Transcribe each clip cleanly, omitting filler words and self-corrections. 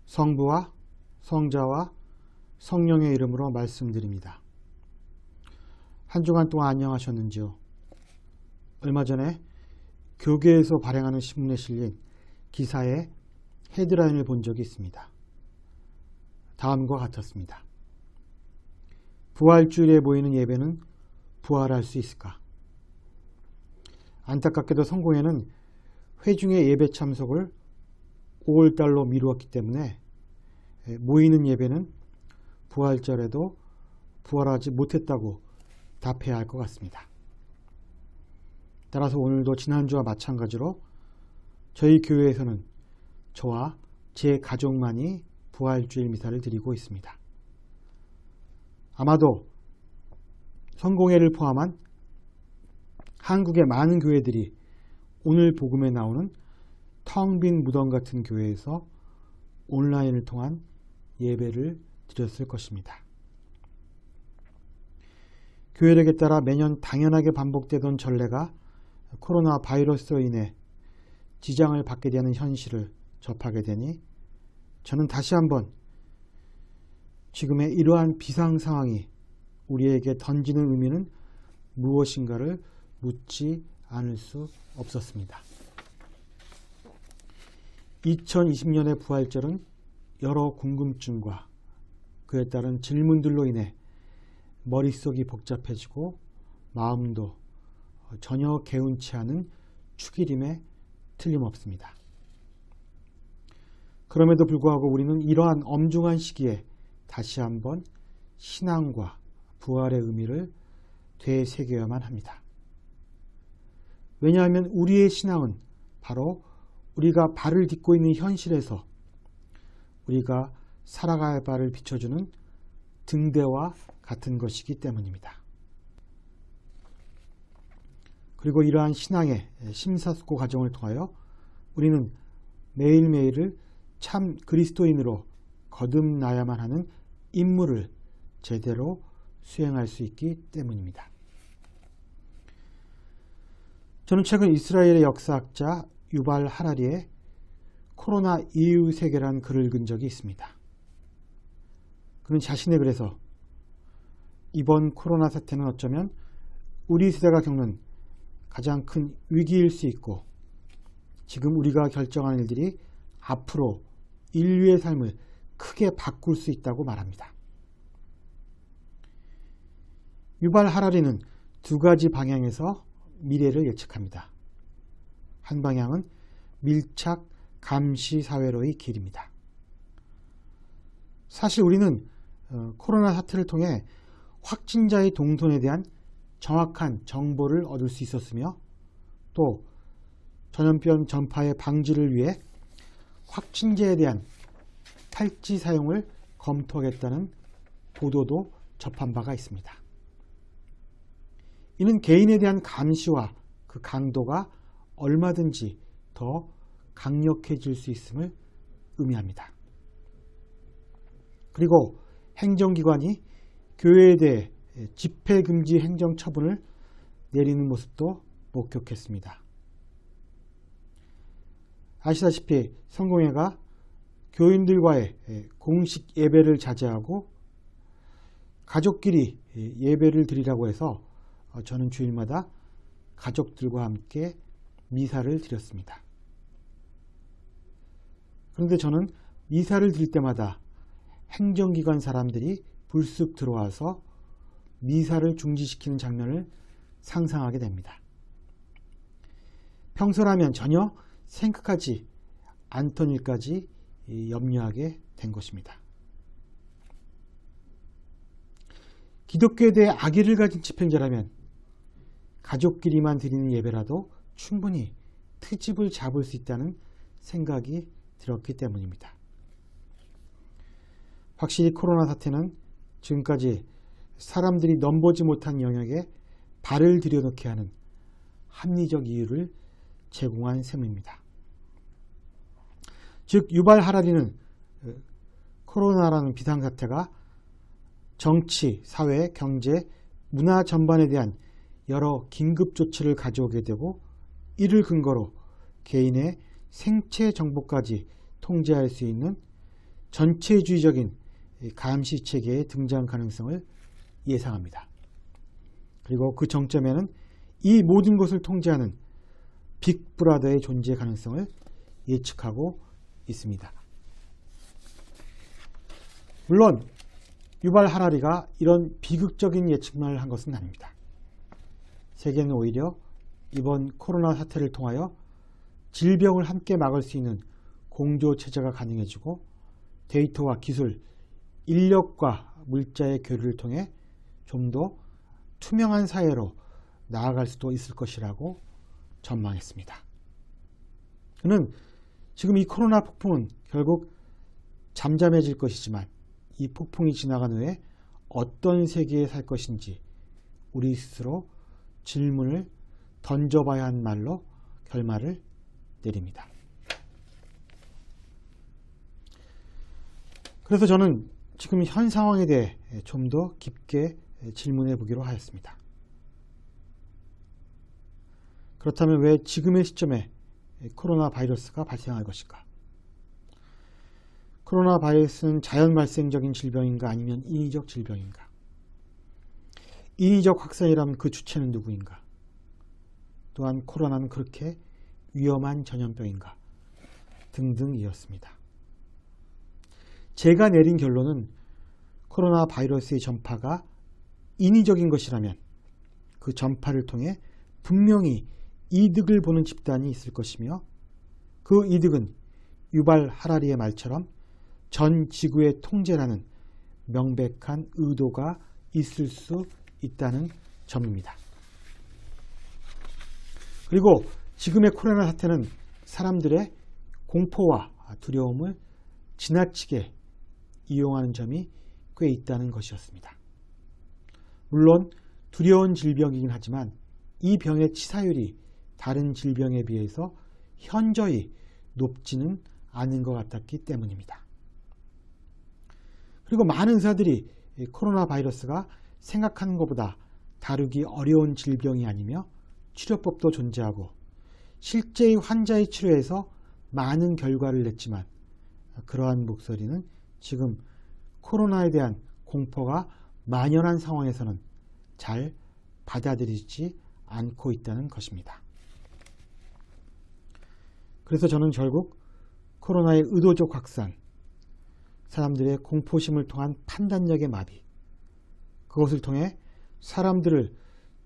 성부와 성자와 성령의 이름으로 말씀드립니다. 한 주간 동안 안녕하셨는지요? 얼마 전에 교계에서 발행하는 신문에 실린 기사의 헤드라인을 본 적이 있습니다. 다음과 같았습니다. 부활주일에 모이는 예배는 부활할 수 있을까? 안타깝게도 성공회는 회중의 예배 참석을 5월달로 미루었기 때문에 모이는 예배는 부활절에도 부활하지 못했다고 답해야 할 것 같습니다. 따라서 오늘도 지난주와 마찬가지로 저희 교회에서는 저와 제 가족만이 부활주일 미사를 드리고 있습니다. 아마도 성공회를 포함한 한국의 많은 교회들이 오늘 복음에 나오는 텅 빈 무덤 같은 교회에서 온라인을 통한 예배를 드렸을 것입니다. 교회력에 따라 매년 당연하게 반복되던 전례가 코로나 바이러스로 인해 지장을 받게 되는 현실을 접하게 되니 저는 다시 한번 지금의 이러한 비상 상황이 우리에게 던지는 의미는 무엇인가를 묻지 않을 수 없었습니다. 2020년의 부활절은 여러 궁금증과 그에 따른 질문들로 인해 머릿속이 복잡해지고 마음도 전혀 개운치 않은 축일임에 틀림없습니다. 그럼에도 불구하고 우리는 이러한 엄중한 시기에 다시 한번 신앙과 부활의 의미를 되새겨야만 합니다. 왜냐하면 우리의 신앙은 바로 우리가 발을 딛고 있는 현실에서 우리가 살아갈 바를 비춰주는 등대와 같은 것이기 때문입니다. 그리고 이러한 신앙의 심사숙고 과정을 통하여 우리는 매일매일을 참 그리스도인으로 거듭나야만 하는 임무를 제대로 수행할 수 있기 때문입니다. 저는 최근 이스라엘의 역사학자 유발 하라리의 코로나 이후 세계란 글을 읽은 적이 있습니다. 그는 자신의 글에서 이번 코로나 사태는 어쩌면 우리 세대가 겪는 가장 큰 위기일 수 있고 지금 우리가 결정하는 일들이 앞으로 인류의 삶을 크게 바꿀 수 있다고 말합니다. 유발 하라리는 두 가지 방향에서 미래를 예측합니다. 한 방향은 밀착 감시 사회로의 길입니다. 사실 우리는 코로나 사태를 통해 확진자의 동선에 대한 정확한 정보를 얻을 수 있었으며 또 전염병 전파의 방지를 위해 확진제에 대한 탈취 사용을 검토하겠다는 보도도 접한 바가 있습니다. 이는 개인에 대한 감시와 그 강도가 얼마든지 더 강력해질 수 있음을 의미합니다. 그리고 행정기관이 교회에 대해 집회금지 행정처분을 내리는 모습도 목격했습니다. 아시다시피 성공회가 교인들과의 공식 예배를 자제하고 가족끼리 예배를 드리라고 해서 저는 주일마다 가족들과 함께 미사를 드렸습니다. 그런데 저는 미사를 드릴 때마다 행정기관 사람들이 불쑥 들어와서 미사를 중지시키는 장면을 상상하게 됩니다. 평소라면 전혀 생각하지 않던 일까지 염려하게 된 것입니다. 기독교에 대해 악의를 가진 집행자라면 가족끼리만 드리는 예배라도 충분히 트집을 잡을 수 있다는 생각이 들었기 때문입니다. 확실히 코로나 사태는 지금까지 사람들이 넘보지 못한 영역에 발을 들여놓게 하는 합리적 이유를 제공한 셈입니다. 즉 유발 하라리는 코로나라는 비상사태가 정치, 사회, 경제, 문화 전반에 대한 여러 긴급 조치를 가져오게 되고 이를 근거로 개인의 생체 정보까지 통제할 수 있는 전체주의적인 감시 체계의 등장 가능성을 예상합니다. 그리고 그 정점에는 이 모든 것을 통제하는 빅브라더의 존재 가능성을 예측하고 있습니다. 물론 유발 하라리가 이런 비극적인 예측만을 한 것은 아닙니다. 세계는 오히려 이번 코로나 사태를 통하여 질병을 함께 막을 수 있는 공조체제가 가능해지고 데이터와 기술, 인력과 물자의 교류를 통해 좀 더 투명한 사회로 나아갈 수도 있을 것이라고 전망했습니다. 그는 지금 이 코로나 폭풍은 결국 잠잠해질 것이지만 이 폭풍이 지나간 후에 어떤 세계에 살 것인지 우리 스스로 질문을 던져봐야 한 말로 결말을 내립니다. 그래서 저는 지금 현 상황에 대해 좀 더 깊게 질문해 보기로 하였습니다. 그렇다면 왜 지금의 시점에 코로나 바이러스가 발생할 것인가? 코로나 바이러스는 자연 발생적인 질병인가 아니면 인위적 질병인가? 인위적 확산이라면 그 주체는 누구인가? 또한 코로나는 그렇게 위험한 전염병인가? 등등이었습니다. 제가 내린 결론은 코로나 바이러스의 전파가 인위적인 것이라면 그 전파를 통해 분명히 이득을 보는 집단이 있을 것이며 그 이득은 유발 하라리의 말처럼 전 지구의 통제라는 명백한 의도가 있을 수 있다는 점입니다. 그리고 지금의 코로나 사태는 사람들의 공포와 두려움을 지나치게 이용하는 점이 꽤 있다는 것이었습니다. 물론 두려운 질병이긴 하지만 이 병의 치사율이 다른 질병에 비해서 현저히 높지는 않은 것 같았기 때문입니다. 그리고 많은 의사들이 코로나 바이러스가 생각하는 것보다 다루기 어려운 질병이 아니며 치료법도 존재하고 실제의 환자의 치료에서 많은 결과를 냈지만 그러한 목소리는 지금 코로나에 대한 공포가 만연한 상황에서는 잘 받아들이지 않고 있다는 것입니다. 그래서 저는 결국 코로나의 의도적 확산, 사람들의 공포심을 통한 판단력의 마비, 그것을 통해 사람들을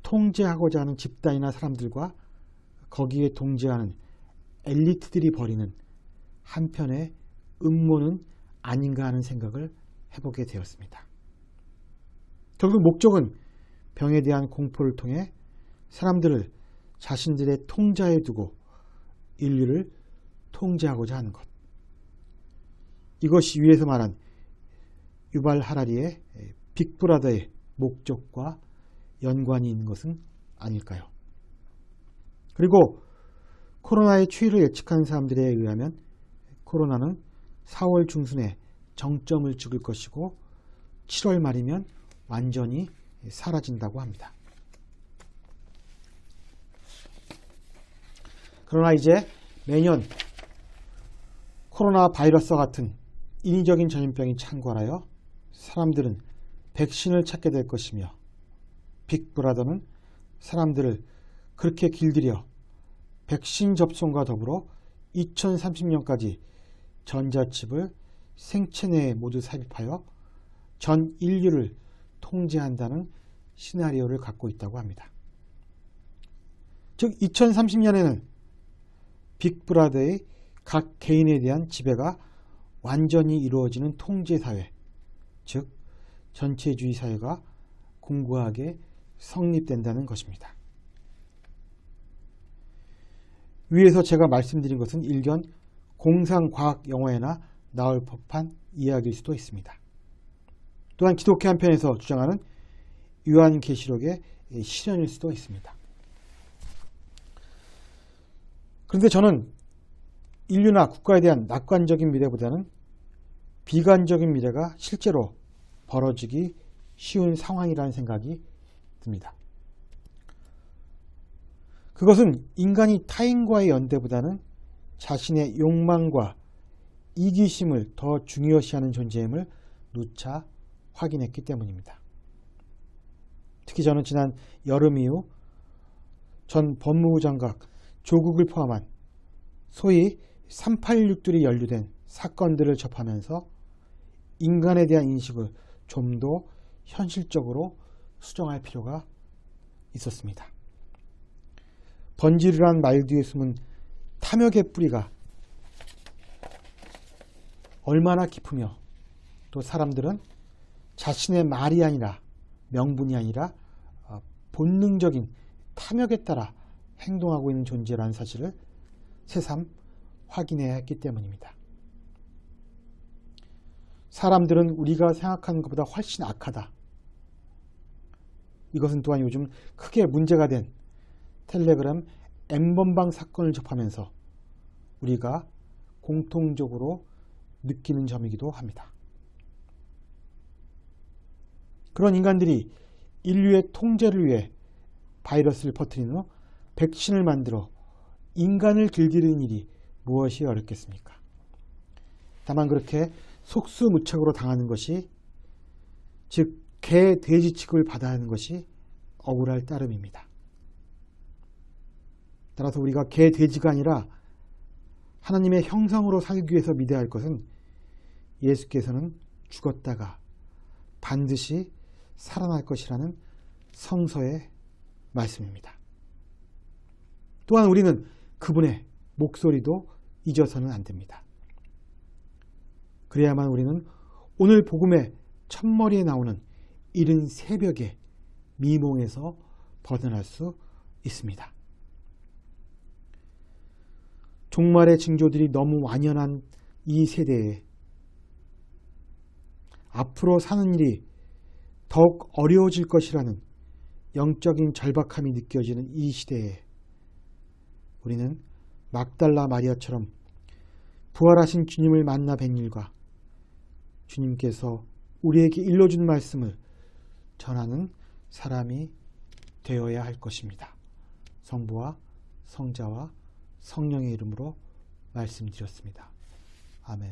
통제하고자 하는 집단이나 사람들과 거기에 동조하는 엘리트들이 벌이는 한편의 음모는 아닌가 하는 생각을 해보게 되었습니다. 결국 목적은 병에 대한 공포를 통해 사람들을 자신들의 통자에 두고 인류를 통제하고자 하는 것. 이것이 위에서 말한 유발 하라리의 빅브라더의 목적과 연관이 있는 것은 아닐까요? 그리고 코로나의 추이를 예측하는 사람들에 의하면 코로나는 4월 중순에 정점을 찍을 것이고 7월 말이면 완전히 사라진다고 합니다. 그러나 이제 매년 코로나 바이러스와 같은 인위적인 전염병이 창궐하여 사람들은 백신을 찾게 될 것이며 빅브라더는 사람들을 그렇게 길들여 백신 접종과 더불어 2030년까지 전자칩을 생체 내에 모두 삽입하여 전 인류를 통제한다는 시나리오를 갖고 있다고 합니다. 즉 2030년에는 빅브라더의 각 개인에 대한 지배가 완전히 이루어지는 통제사회, 즉 전체주의 사회가 공고하게 성립된다는 것입니다. 위에서 제가 말씀드린 것은 일견 공상과학 영화에나 나올 법한 이야기일 수도 있습니다. 또한 기독교 한편에서 주장하는 요한계시록의 실현일 수도 있습니다. 그런데 저는 인류나 국가에 대한 낙관적인 미래보다는 비관적인 미래가 실제로 벌어지기 쉬운 상황이라는 생각이 듭니다. 그것은 인간이 타인과의 연대보다는 자신의 욕망과 이기심을 더 중요시하는 존재임을 누차 확인했기 때문입니다. 특히 저는 지난 여름 이후 전 법무부 장관 조국을 포함한 소위 386들이 연루된 사건들을 접하면서 인간에 대한 인식을 좀 더 현실적으로 수정할 필요가 있었습니다. 번지르르한 말 뒤에 숨은 탐욕의 뿌리가 얼마나 깊으며 또 사람들은 자신의 말이 아니라 명분이 아니라 본능적인 탐욕에 따라 행동하고 있는 존재라는 사실을 새삼 확인해야 했기 때문입니다. 사람들은 우리가 생각하는 것보다 훨씬 악하다. 이것은 또한 요즘 크게 문제가 된 텔레그램 N번방 사건을 접하면서 우리가 공통적으로 느끼는 점이기도 합니다. 그런 인간들이 인류의 통제를 위해 바이러스를 퍼뜨린 후 백신을 만들어 인간을 길들이는 일이 무엇이 어렵겠습니까? 다만 그렇게 속수무책으로 당하는 것이, 즉 개, 돼지 취급을 받아야 하는 것이 억울할 따름입니다. 따라서 우리가 개, 돼지가 아니라 하나님의 형상으로 살기 위해서 믿어야 할 것은 예수께서는 죽었다가 반드시 살아날 것이라는 성서의 말씀입니다. 또한 우리는 그분의 목소리도 잊어서는 안 됩니다. 그래야만 우리는 오늘 복음의 첫머리에 나오는 이른 새벽의 미몽에서 벗어날 수 있습니다. 종말의 징조들이 너무 완연한 이 세대에 앞으로 사는 일이 더욱 어려워질 것이라는 영적인 절박함이 느껴지는 이 시대에 우리는 막달라 마리아처럼 부활하신 주님을 만나 뵌 일과 주님께서 우리에게 일러준 말씀을 전하는 사람이 되어야 할 것입니다. 성부와 성자와 성령의 이름으로 말씀드렸습니다. 아멘.